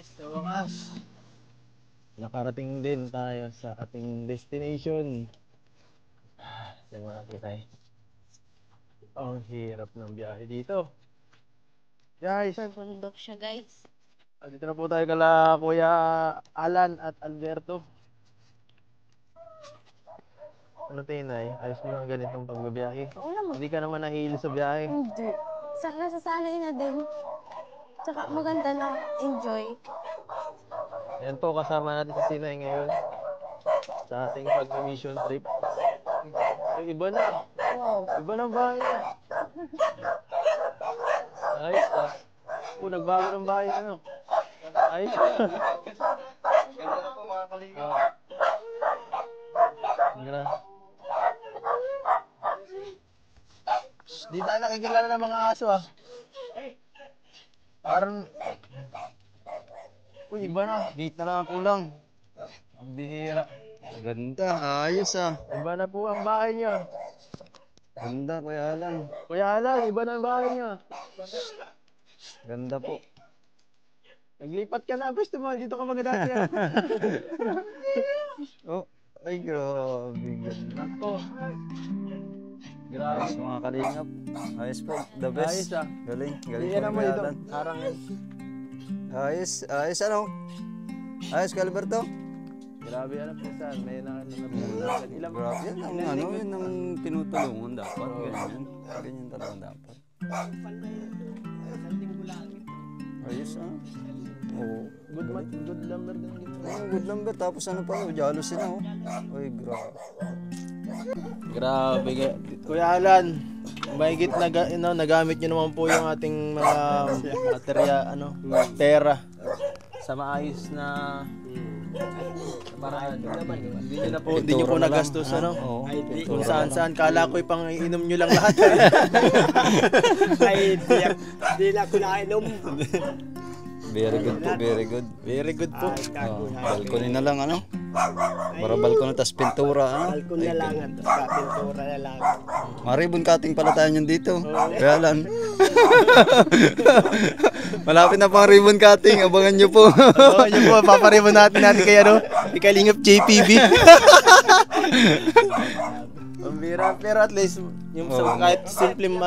guys, sa wakas nakarating din tayo sa ating destination. Yung mga kitay, ang hirap ng biyahe dito guys. Bundok siya guys. Dito na po tayo kala Kuya Alan at Alberto. Ano tinay? Ayos mo lang ganitong pagbabiyahe? Oo naman. Hindi ka naman nahihilo sa biyahe? Hindi. Nasasanay na din. Tsaka maganda na enjoy. Ayan po, kasama natin si Tinay ngayon sa ating pag-mission trip. Ay, iba na. Wow, iba na bahay na. Ayos ah. Nagbago ng bahay ano. Ayos ah. Ganda na po mga kalinga. Di tayo nakikilala ng mga aso ah. Parang uy, iba na. Gate na lang ang kulang. Ang bihira. Ganda, ayos ah. Iba na po ang bahay niya. Ganda, Kuya Alan. Kuya Alan, iba na ang bahay niya. Ganda po. Naglipat ka na, gusto mo. Dito ka magdadati yan. Oh, ay grabe. Ganda po. Grabe. Ayos mga kalingap. Ayos po, the best. Ayos ah. Galing, galing Iyan po naman Kuya dito. Alan. Harang yan. Ayos, ayos ano? Ayos ka, Alberto? Grabe yan ang pinsan. May nakakalaman. Ilang Grabe, yan ang ano, yun ang tinutulungan dapat. Ganyan. Ganyan talaga dapat. Ayos ah. Oo. good number din ginawa. Oh, good number. Tapos ano pa, jealous sila oh. Ay, grabe. Grabe. Kuya Alan, mahigit na nagamit nyo naman po yung ating mga materya, pera sa maayos na paraan. Hindi nyo po nagastos ano. Kung saan kala ko ipang inom nyo lang lahat. Ay, di na ako nainom. Very good po, very good. Very good po. Oh, balkonin na lang ano? Para balkonin, tas pintura ano? Balkon na lang at pintura na lang. Maribon cutting pala tayo nyan dito. Kaya lang. Malapit na pang ribbon cutting, abangan nyo po. Yun po, paparibon natin kay Kalingap JPB. Pambira, pero at least yung kahit simpleng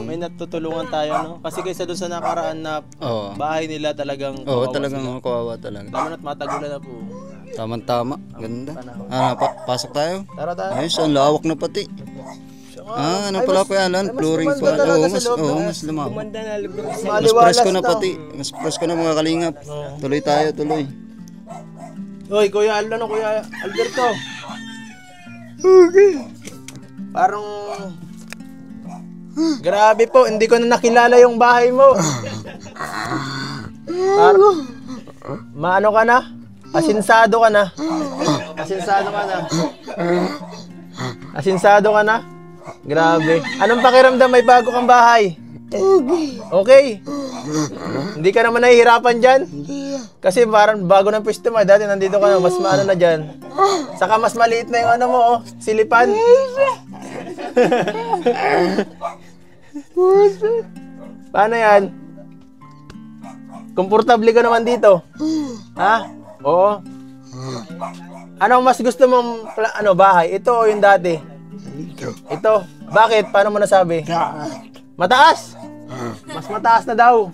may natutulungan tayo no. Kasi kaysa doon sa nakaraan na bahay nila talagang talagang kawawa talaga. Lalo na't matagulan na po. Tama-tama, ganda. Pasok tayo. Tara tayo. Ayos, ang lawak na pati. Ano pala Kuya Alan? Flooring pa. Mas lumawak. Kumanda na libro. Mas presko na pati. Mas presko na mga kalingap. Tuloy tayo, tuloy. Hoy, Kuya Alan, Kuya Alberto. Okay. Parang grabe po, hindi ko na nakilala yung bahay mo. Maano ka na? Asinsado ka na. Asinsado ka na. Asinsado ka na? Grabe. Anong pakiramdam may bago kang bahay? Okay. Hindi ka naman nahihirapan dyan? Kasi parang bago ng pwesto mo. Dati nandito ka na, mas maano na dyan. Saka mas maliit na yung silipan. Paano yan? Komportable ka naman dito? Ha? Oo. Anong mas gusto mong bahay? Ito o yung dati? Ito. Bakit? Paano mo nasabi? Mataas? Mas mataas na daw.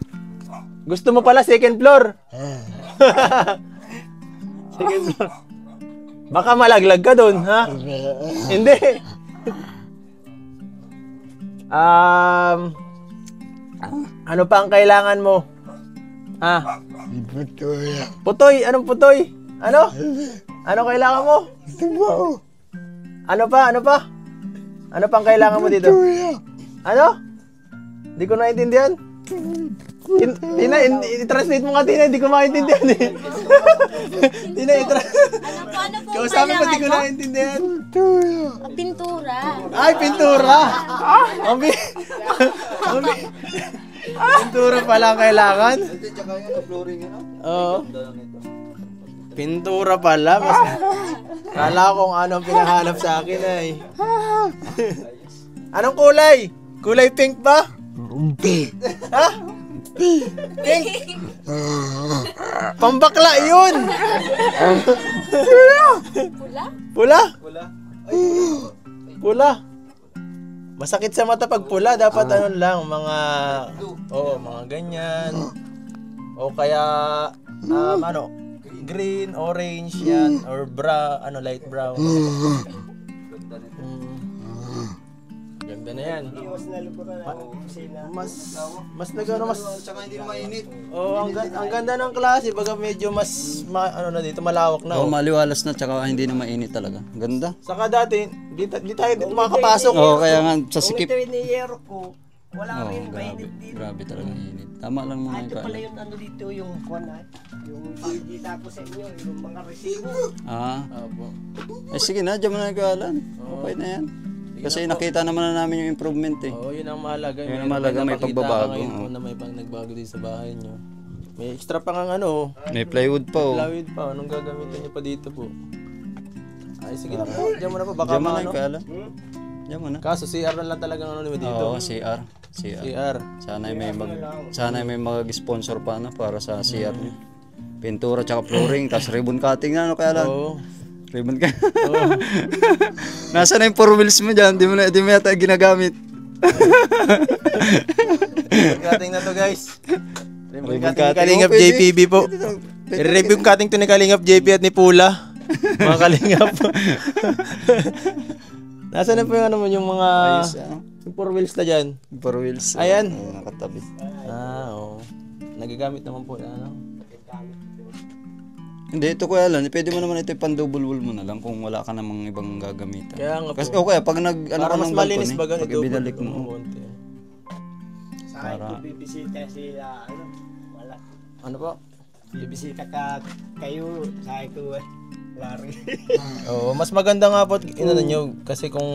Gusto mo pala second floor? Second floor. Baka malaglag ka doon, ha? Hindi. Ano pa ang kailangan mo? Ha? Putoy. Putoy? Anong putoy? Ano? Ano kailangan mo? Ano pa? Ano pa? Ano pang kailangan mo dito? Ano? Hindi ko naintindihan. Tina, i-translate mo nga Tina, hindi ko maintindihan eh. Tina, Ano po kausapin mo, hindi ko naintindihan. Pintura. Ay, pintura! Pintura pala ang kailangan? Oo. Pintura pala. Kala ko kung anong pinahanap sa akin ay. Anong kulay? Kulay pink ba? Hindi. Ha? Pambakla yun! Pula? Pula. Masakit sa mata pag pula. Dapat ano lang, mga... Oo, mga ganyan. O kaya... ano? Green, orange yan. Or light brown. Ganda na yan. Iwas na lukuran ako. Kusina. Mas nagano mas Tsaka hindi mainit. ang ganda ng klase, baga medyo mas ano na dito, malawak na. Oo, maliwalas na tsaka hindi na mainit talaga. Ganda. Saka dati, di tayo dito makakapasok. Oo, kaya nga sa Kung sikip. ito iniyero ko, wala Oo, rin grabe. mainit dito. Grabe talaga init. Tama lang mga Ito pala kalan. yung ano dito, yung kuwan ay. Yung pagkita ko sa inyo, yung mga resibo. Ah, Opo. sige na, dyan mo na kalan. Okay na yan. Kasi nakita naman na namin yung improvement eh. Oo, yun ang mahalaga. Yun ang mahalaga, may pagbabago. Ngayon, na may pang nagbago din sa bahay nyo. May extra pa nga ano, May plywood pa oh. plawid pa. Anong gagamitin nyo pa dito po? Ay, sige na po. Diyan mo na po. Baka Dyan mo na ano. yung kalan. Dyan mo na. Kaso, CR na lang talagang ano nyo dito. Oo, CR. CR. Sana may mag-sponsor pa na para sa CR niyo. Pintura tsaka flooring, tapos ribbon cutting na ano kaya lang. Oo. Ribbon ka. Nasaan na yung 4 wheels mo dyan? Di mo yata ginagamit. Cutting na to guys. Ribbon Ribbon cutting ni cutting. Kalingap Oh, pwede. JPB po. I-review yung cutting to ni Kalingap JP at ni Pula. Mga Kalingap. Nasaan na po yung ano mo, yung mga... Ayos ah. Yung 4 wheels na dyan. 4 wheels. Ayan. Nakatabi. Oo. Nagagamit naman po na ano. Hindi, ito kuya lang. Pwede mo naman ito pan-double wall mo na lang kung wala ka namang ibang gagamitan. Kaya nga po. Kasi okay, pag ano Para ka mas ng malinis balcony, ba ganito? pag ibinalik mo. konti. Sa akin, kung bibisita sila, ano, wala. Ano po? Bibisita kayo, sa akin ko, lari. Oo, mas maganda nga po inano nyo kasi kung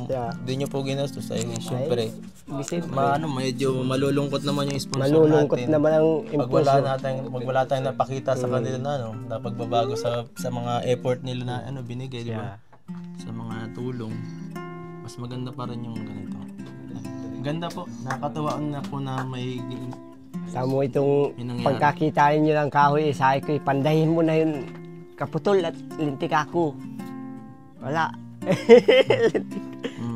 Yeah. di nyo po ginastos ay syempre Bisita. medyo malulungkot naman yung sponsor Malulungkot natin. naman ang Pag wala tayong napakita sa kanila na ano, na pagbabago sa mga effort nila na ano binigay, di ba? Sa mga tulong. Mas maganda pa rin yung ganito. Ganda po. Nakakatuwa na po na may Tamo itong Yun nangyari. pagkakitain nyo ng kahoy, sa akin ko, pandahin mo na yun, kaputol at lintik ako. Wala.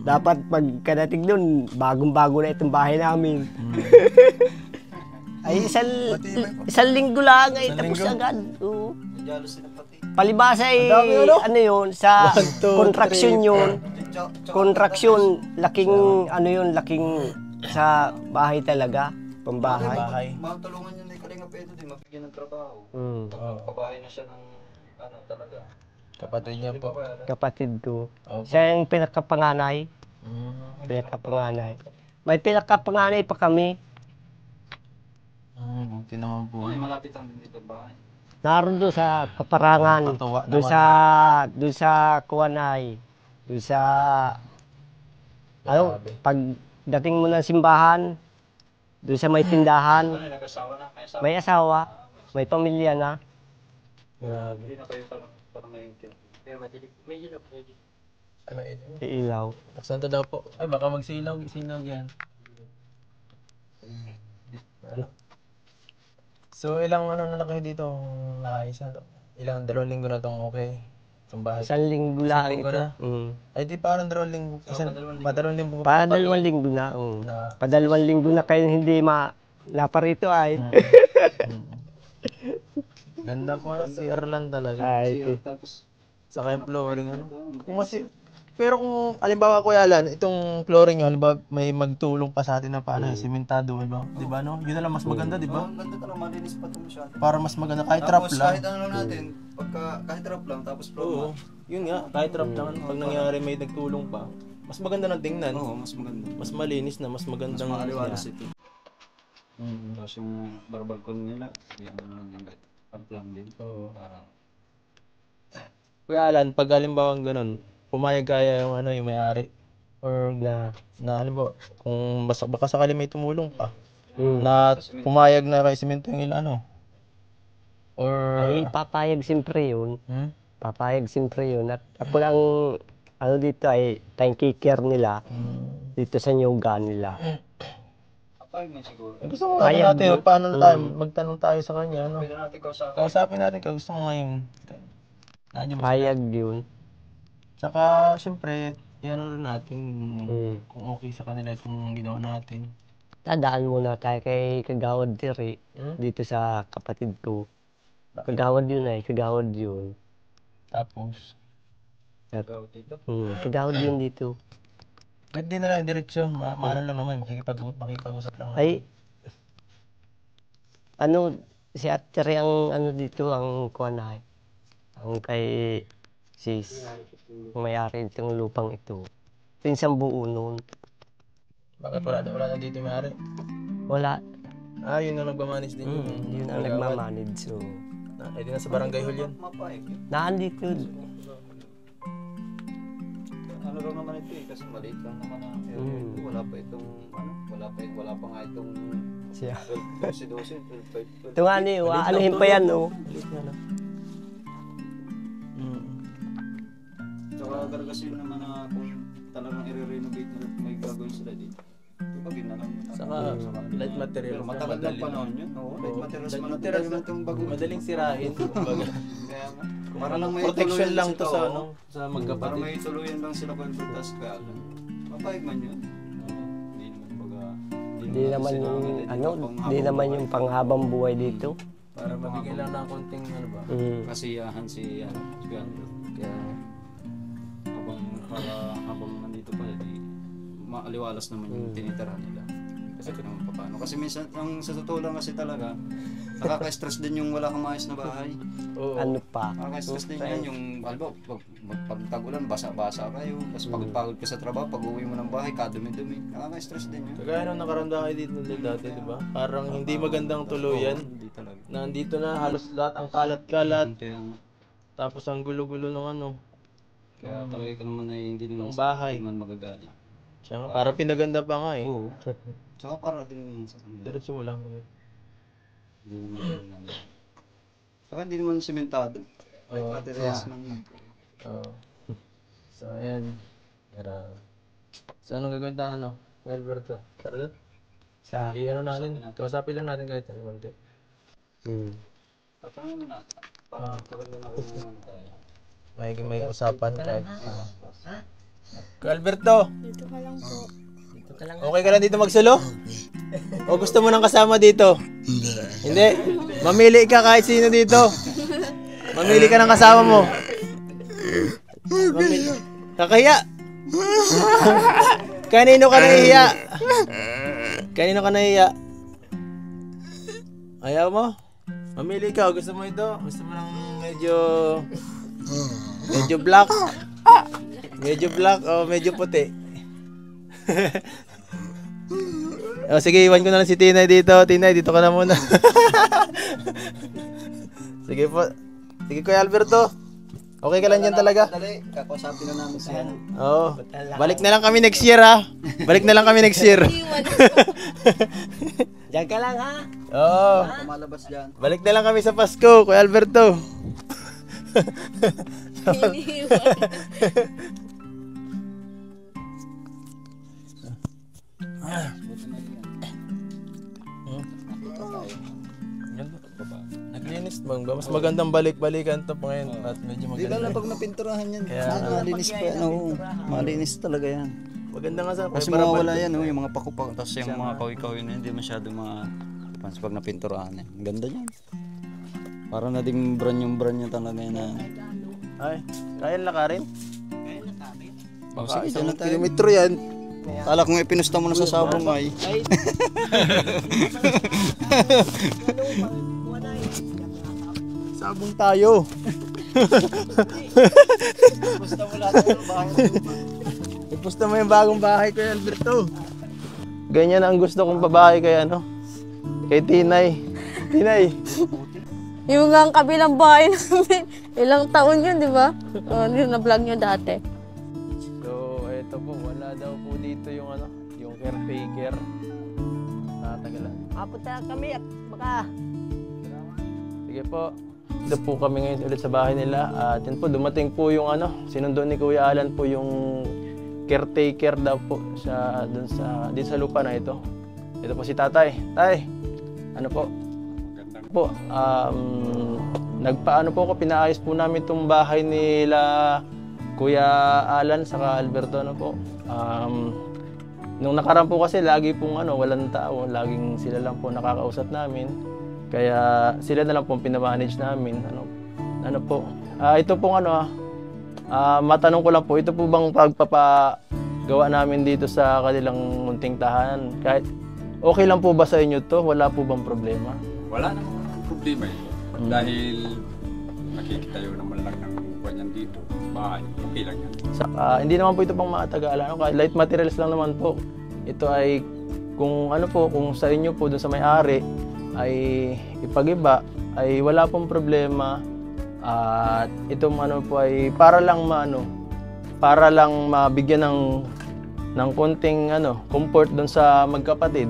Dapat pagkadating dun, bagong-bago na itong bahay namin. Ay, isang linggo lang ay tapos agad. Oo. Palibasa ay ano yun, sa 1, 2, contraction 3, yun. Contraction, laking ano yun, laking sa bahay talaga, pambahay. bahay. Matulungan niyo na yung Kalingap Edo din, mabigyan ng trabaho. Kabahay na siya ng ano talaga. Kapatid niya po. Kapatid ko. Opo. Siya yung pinakapanganay. Pinakapanganay. May pinakapanganay pa kami. Buti naman po. Malapit ang dito bahay. Naroon doon sa Kaparangan. Katuwa Doon sa Kuwanay. Doon sa ano, pagdating mo ng simbahan, doon sa may tindahan, Nag-asawa na, may asawa, may pamilya na. Grabe. Hindi na kayo parang ngayon. Ay, may Ilaw. Saan to daw po? Ay, baka magsilaw yan. So, ilang ano na lang kayo dito? Ilang 2 linggo na tong okay? Itong bahay. Isang linggo lang linggo ito. na? Ay, di parang 2 linggo. Dalawang linggo. Pa 2 linggo na. Pa 2 linggo na kayo hindi naparito ay. Ganda po na si Erlan talaga. Ay, Tapos, Saka yung flooring ano. Pero kung halimbawa Kuya Alan, itong flooring nyo, halimbawa may magtulong pa sa atin na paano, sementado, di ba no? Yun na lang mas maganda, di ba? ang ganda talaga, malinis pa ito masyado. Para mas maganda, kahit trap Tapos lang. kahit ano natin, kahit trap lang, tapos floor Oo, yun nga, kahit trap lang, pag nangyari may nagtulong pa, mas maganda ng tingnan. Oo, mas maganda. Mas malinis na, mas magandang Maliwalas ito. Mm. Tapos yung barbalcon nila, yung trap lang din. Oo. Kuya Alan, pag halimbawa ganun, pumayag kaya yung ano, yung may-ari or na halimbawa kung baka sakali may tumulong pa na pumayag na kay semento yung ilan ano or ay papayag siyempre yun. Papayag siyempre yun. At ako lang, ano dito ay time kicker nila dito sa nyuga nila. Gusto ko nga natin, paano na tayo, magtanong tayo sa kanya, ano? Kausapin natin, gusto ko ngayon. Payag yun. Tsaka, syempre, yan rin natin kung okay sa kanila itong ginawa natin. Tadaan muna tayo kay Kagawad Tiri, dito sa kapatid ko. Kagawad yun Kagawad yun. Tapos, Kagawad yun dito. ba't di na lang diretsyo? Maano lang naman, makikipag-usap lang. Ay, ano, si Atri ang ano dito, ang kuwanay. Ang kay sis, ang may-ari itong lupang ito. Pinsang buo noon. Bakit wala na dito may-ari? Wala. Yun na nagmamanage din yung Yun ang nagmamanage. So, di na sa barangay hall yan. naandito. Ano lang naman ito kasi maliit lang naman ang wala pa nga itong Siya. 12, 12. Ito nga ni, anuhin pa yan, no? Saka gargasin naman na kung talagang i-renovate nila may gagawin sila dito. Ibagin na lang. Saka light material. Pero matagal lang panahon yun. Oo, light materials man natin itong bago. Madaling sirahin. Kaya nga. Para lang may Protection tuluyan lang to sila, sa oo. ano, sa Para magkapatid. may tuluyan lang sila kung tas kaya lang. Mapayag man yun. Hindi naman baga. Di naman yung, ano, di naman yung panghabang buhay dito. Para mabigyan lang ng konting ano ba. Kasiyahan si Andrew. Kaya habang nandito pa di maaliwalas naman yung tinitira nila. Kasi naman paano. Kasi minsan ang sa totoo lang kasi talaga nakaka-stress din yung wala kang maayos na bahay. Ano pa? Nakaka-stress din yan yung alba pag tag-ulan basa-basa kayo. Tapos pagod ka sa trabaho, pag-uwi mo ng bahay kadumi-dumi. Nakaka-stress din yun. Kagaya nung nakaranda kayo dito dati, di ba? Parang hindi magandang tuluyan. Hindi talaga. Nandito na halos lahat ang kalat-kalat. Kaya Tapos ang gulo-gulo ng ano. kaya talaga ka naman ay hindi naman Ang bahay. Hindi naman magagaling. Siya nga, parang pinaganda pa nga eh. Oo. Tsaka para din sa kanila. Diretso mo lang. Saka hindi naman sementado. Oo. Materials lang. Oo. So, ayan. So, anong gagawin tayo, ano? Alberto. Tara doon. Sa, I-ano natin. Kausapin lang natin kahit ano. Tatangan mo na. Tagal na ako tayo. May usapan kahit. Alberto! Dito ka lang po. Okay ka lang dito magsulo? O gusto mo nang kasama dito? Hindi. Mamili ka kahit sino dito. Mamili ka ng kasama mo. Kakahiya. Kanino ka nahihiya? Kanino ka nahihiya? Ayaw mo? Mamili ka. Gusto mo ito? Gusto mo ng medyo black? Medyo black o medyo puti? Sige, iwan ko na lang si Tinay dito. Tinay, dito ka na muna. Sige po. Sige, Kuya Alberto. Okay ka lang dyan talaga? Dali, kakausapin na namin siya. Oo. Balik na lang kami next year, ha? Balik na lang kami next year. diyan ka lang, ha? Oo. Kumalabas dyan. Balik na lang kami sa Pasko, Kuya Alberto. Naglinis bang ba? Mas magandang balik-balikan to pa ngayon at medyo Hindi maganda. lang pag napinturahan yan. Kaya, malinis pa yan. Oo. Malinis talaga yan. Maganda nga sa Kasi mawawala yan, yung mga paku-paku. Tapos yung mga kawi-kawi na hindi masyado mga pag napinturahan yan. Ang ganda niyan. Para na ding brand niya talaga yan. Ay, kaya lakarin? Baka Sige, 1 kilometro yan. Kala kong ipinusta mo na sa sabong ay. Sabong tayo. Ipusta mo yung bagong bahay ko, Alberto. Ganyan ang gusto kong babae kay ano? Kay Tinay. Tinay. Yung nga ang kabilang bahay namin. Ilang taon yun, di ba? Yung na-vlog nyo dati. So, eto po, wala daw po dito yung ano, yung caretaker. Natagalan. Apunta kami at baka Sige po. Dito po kami ngayon ulit sa bahay nila. At yun po, dumating po yung ano, sinundo ni Kuya Alan po yung caretaker daw po sa dun sa dito sa lupa na ito. Ito po si tatay. Tay, ano po? Po, nagpaano po ako, pinaayos po namin itong bahay nila Kuya Alan saka Alberto, ano po. Nung nakaraan po kasi lagi pong walang tao, laging sila lang po nakakausap namin. Kaya sila na lang po pinamanage namin. Ano po. Ito pong matanong ko lang po, ito po bang pagpapagawa namin dito sa kanilang munting tahanan? Kahit okay lang po ba sa inyo to? Wala po bang problema? Wala namang problema ito. Dahil nakikitayo naman lang ng kanyan dito. Bahay, okay lang yan. Hindi naman po ito pang mga Tagalog. Light materials lang naman po. Ito ay kung kung sa inyo po doon sa may-ari ay ipag-iba ay wala pong problema. At itong po ay para lang mabigyan ng konting comfort doon sa magkapatid.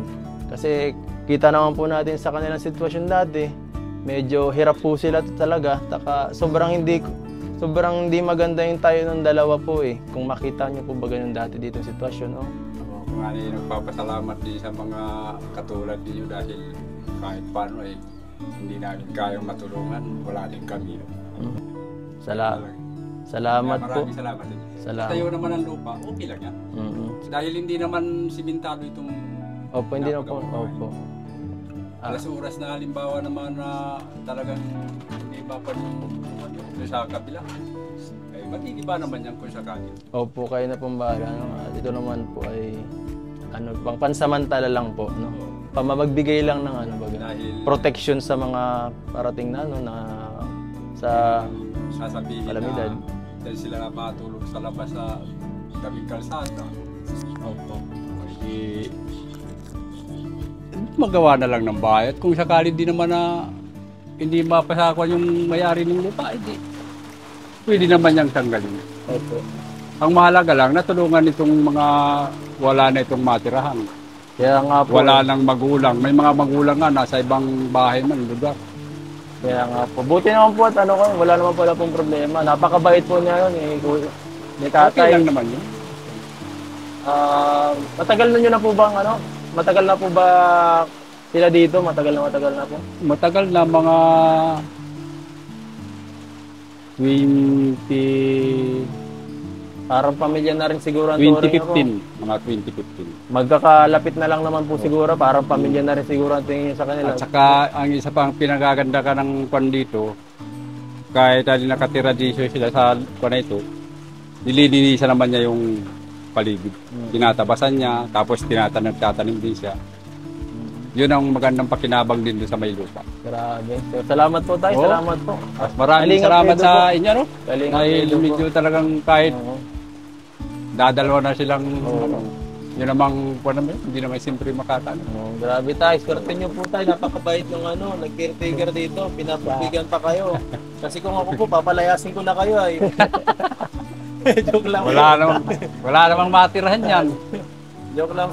Kasi kita naman po natin sa kanilang sitwasyon dati, medyo hirap po sila talaga. Sobrang hindi maganda yung tayo ng dalawa po eh. Kung makita niyo po ba ganun dati dito yung sitwasyon, Kung nagpapasalamat din sa mga katulad ninyo dahil kahit paano hindi namin kayang matulungan, wala din kami. Salamat po. Maraming salamat din. Salamat. Tayo naman ang lupa, okay lang yan. Dahil hindi naman simentado itong Opo, hindi na po. Opo. alas oras na halimbawa naman na talagang hindi pa sa kabila. Ay magigiba naman yan kung sakali. Opo, kayo na pong bahala. At ito naman po ay pansamantala lang po, pamagbigay lang ng Dahil protection sa mga parating na sa sasabihin kalamidad. na dahil sila matulog sa labas sa tabing kalsada. Opo. Ay magawa na lang ng bahay. At kung sakali din naman na hindi mapasakwan yung may-ari ng lupa, pwede naman niyang tanggalin. Opo. Ang mahalaga lang, natulungan itong mga wala na itong matirahan. Kaya nga po. Wala nang magulang. May mga magulang nga nasa ibang bahay man, lugar. Kaya nga po. Buti naman po at wala naman pala pong problema. Napakabait po niya yun ni tatay. Okay lang naman yun. Matagal na nyo na po bang Matagal na po ba sila dito? Matagal na po? Matagal na, mga 20... Parang pamilya na rin siguro ang turing ako. 2015. Mga 2015. Magkakalapit na lang naman po siguro. Parang pamilya na rin siguro ang tingin sa kanila. At saka, ang isa pang pinagaganda ka ng kwan dito, kahit nakatira dito sila sa kwan na ito, nililinisan naman niya yung paligid. Tinatabasan niya, tapos tatanim din siya. Yun ang magandang pakinabang din doon sa may lupa. Grabe. So, salamat po tayo, salamat po. Maraming salamat sa inyo, no? Dahil Kalinga medyo talagang kahit dadalawa na silang, yun namang, hindi naman siyempre makatano. Grabe tayo, swerte nyo po tayo. Napakabait ng nag-caretaker dito. Pinapagbigyan pa kayo. Kasi kung ako po, papalayasin ko na kayo ay. Joke lang. Wala namang matirahan yan. Joke lang.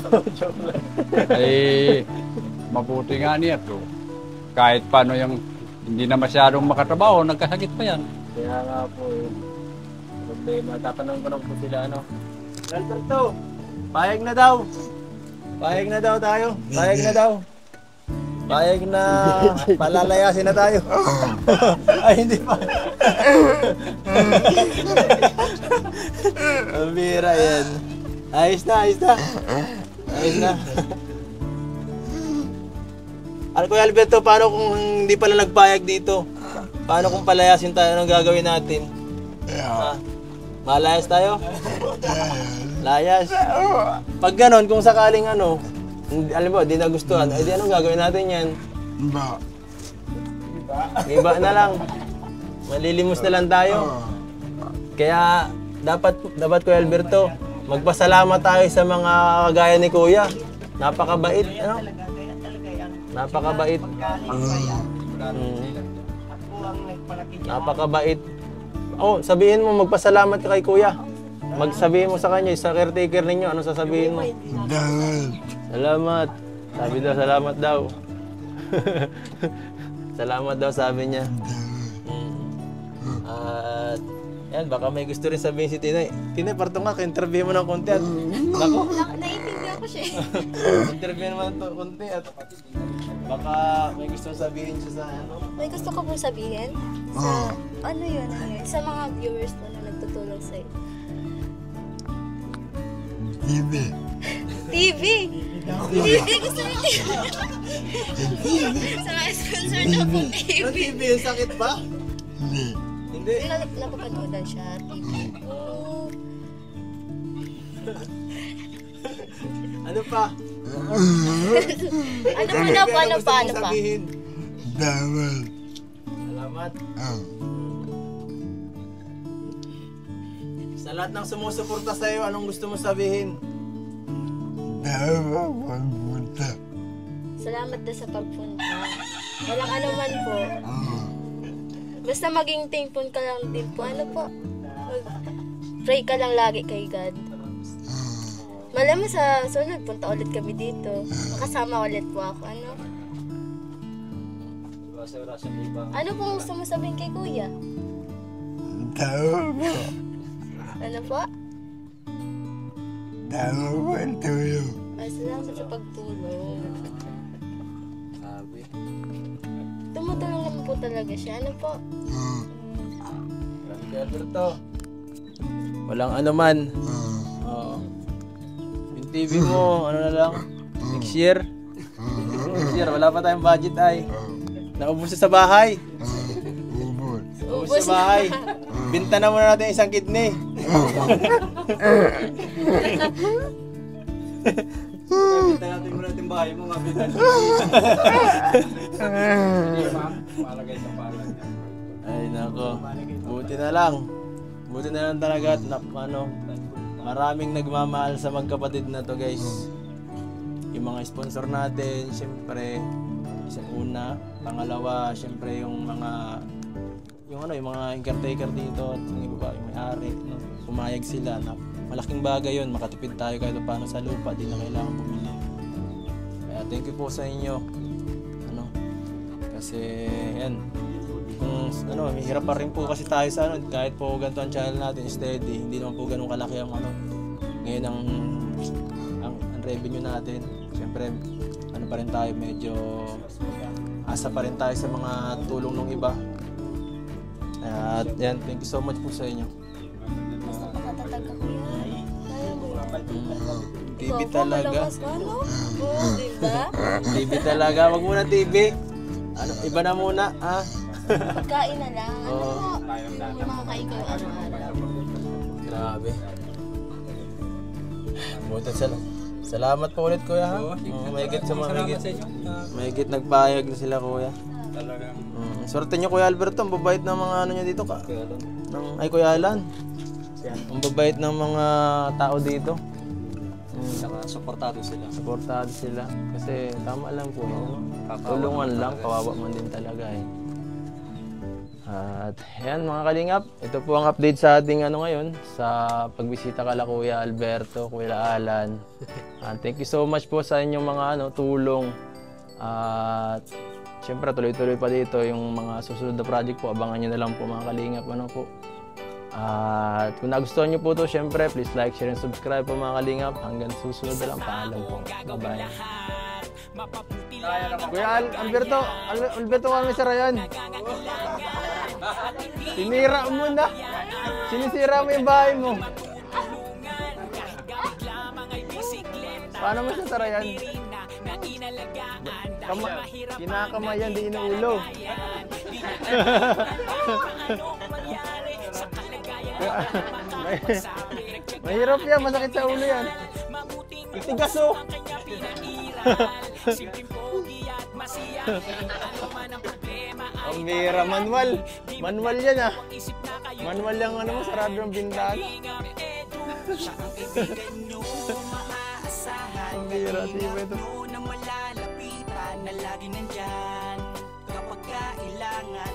Ay, mabuti nga niya to. Kahit paano yung hindi na masyadong makatrabaho, nagkasakit pa yan. Kaya nga po problema. Tatanong ko lang po sila Alberto, payag na daw. Payag na daw tayo. Payag na daw. Payag na palalayasin na tayo. Ay, hindi pa. Ang bira yan. Ayos na. Ayos na. Kuya Alberto, paano kung hindi pala nagpayag dito? Paano kung palayasin tayo? Anong gagawin natin? Malayas tayo? Layas. Pag ganon, kung sakaling alam mo, di nagustuhan, ay di anong gagawin natin yan? Iba na lang. Malilimos na lang tayo. Kaya dapat Kuya Alberto, magpasalamat tayo sa mga kagaya ni Kuya. Napakabait, Napakabait. Napakabait. Sabihin mo, magpasalamat ka kay Kuya. Magsabihin mo sa kanya, sa caretaker ninyo, ano sasabihin mo? Salamat. Sabi daw, salamat daw. Salamat daw, sabi niya. At, yan, baka may gusto rin sabihin si Tinay. Tinay, parto nga, ka-interview mo ng konti. Nako. Naiintindihan ko siya. Interview naman to kunti at baka may gusto sabihin siya sa ano. May gusto ko pong sabihin sa, ano yun, sa mga viewers mo na nagtutulong sa'yo. TV! TV, gusto mo TV? Sa mga sponsor niyo pong TV. Ano TV? Yung sakit ba? Hindi. Napapanoodan siya, TV. Oh. Ano pa? Ano pa? Sabihin? Salamat. Sa lahat ng sumusuporta sa'yo, anong gusto mo sabihin? Salamat na sa pagpunta. Walang anuman po. Basta maging thankful ka lang din po. Ano po? Pray ka lang lagi kay God. Malam mo sa sunod, punta ulit kami dito. Makasama ulit po ako. Ano? Wala siyang libang. Ano pong gusto mo sabihin kay Kuya? Ano po? Ay, salamat sa pagtulong. Sabi. Tumutulong naman po talaga siya. Ano po? Grabe, Alberto. Walang anuman. Oo. Yung TV mo, ano na lang? Next year? Next year, wala pa tayong budget ay. Naubos na sa bahay. Ubos sa bahay. Binta na muna natin isang kidney. Binta natin muna yung bahay mo, mabinta. Palagay sa palagay. Ay nako. Buti na lang. Buti na lang talaga at maraming nagmamahal sa magkapatid na to, guys. Yung mga sponsor natin, syempre, isang una, pangalawa, syempre yung mga caretaker dito at yung iba, yung may-ari, no? Pumayag sila na malaking bagay yun, makatipid tayo kahit paano sa lupa, di na kailangan bumili. Kaya thank you po sa inyo. Kasi yan, kung may hirap pa rin po kasi tayo sa kahit po ganito ang channel natin steady, hindi naman po ganun kalaki ang ngayon ang revenue natin. Siyempre pa rin tayo, medyo asa pa rin tayo sa mga tulong ng iba. At yan, thank you so much po sa inyo. Basta makatatag ako yan. Kaya mo yan. TV talaga. Oo, diba? TV talaga. Wag muna TV. Iba na muna, ha? Pagkain na lang. Ano Oo. po? Yung mga kain kayo araw-araw. Grabe. Buti salamat po ulit, kuya, ha? Mahigit sa mahigit nagpayag na sila, kuya. Talagang Swerte nyo, Kuya Alberto, ang babait ng mga nyo dito ka. Ay, Kuya Alan. Ang babait ng mga tao dito. Saka supportado sila. Kasi tama lang po. Tulungan lang, kawawa man din talaga eh. At yan mga kalingap, ito po ang update sa ating ngayon sa pagbisita kala Kuya Alberto, Kuya Alan. Thank you so much po sa inyong mga tulong. At siyempre tuloy-tuloy pa dito yung mga susunod na project po, abangan nyo na lang po mga kalingap po. At kung nagustuhan nyo po to, siyempre please like, share, and subscribe po mga kalingap. Hanggang susunod na lang, paalam po. Bye-bye. Kuya Alberto kami sa Rayan. Sinira mo na. Sinisira mo yung bahay mo. Paano mo siya sa Rayan? Kinakamayan, di inuulo. Mahirap yan, masakit sa ulo yan. Itigas oh. Ang bira, manual yan ah. Manual yung sarado ng bintana. Ang bira, tiba ito. Na malalapitan na lagi nandyan kapag kailangan.